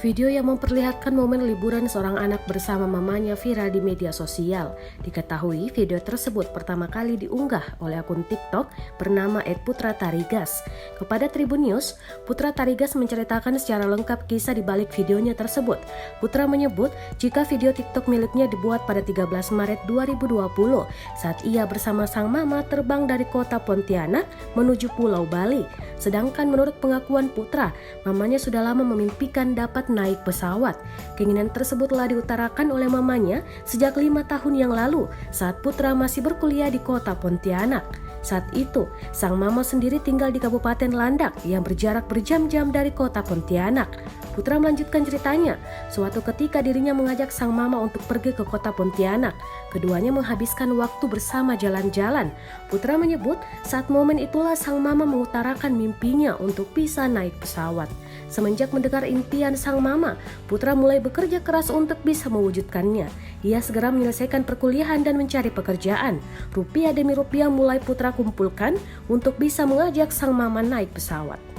Video yang memperlihatkan momen liburan seorang anak bersama mamanya viral di media sosial. Diketahui video tersebut pertama kali diunggah oleh akun TikTok bernama @putra_tarigas. Kepada Tribun News, Putra Tarigas menceritakan secara lengkap kisah di balik videonya tersebut. Putra menyebut jika video TikTok miliknya dibuat pada 13 Maret 2020 saat ia bersama sang mama terbang dari kota Pontianak menuju Pulau Bali. Sedangkan menurut pengakuan Putra, mamanya sudah lama memimpikan dapat naik pesawat. Keinginan tersebut telah diutarakan oleh mamanya sejak 5 tahun yang lalu saat Putra masih berkuliah di kota Pontianak. Saat itu, sang mama sendiri tinggal di Kabupaten Landak yang berjarak berjam-jam dari kota Pontianak. Putra melanjutkan ceritanya, suatu ketika dirinya mengajak sang mama untuk pergi ke kota Pontianak. Keduanya menghabiskan waktu bersama jalan-jalan. Putra menyebut saat momen itulah sang mama mengutarakan mimpinya untuk bisa naik pesawat. Semenjak mendengar impian sang mama, Putra mulai bekerja keras untuk bisa mewujudkannya. Ia segera menyelesaikan perkuliahan dan mencari pekerjaan. Rupiah demi rupiah mulai Putra kumpulkan untuk bisa mengajak sang mama naik pesawat.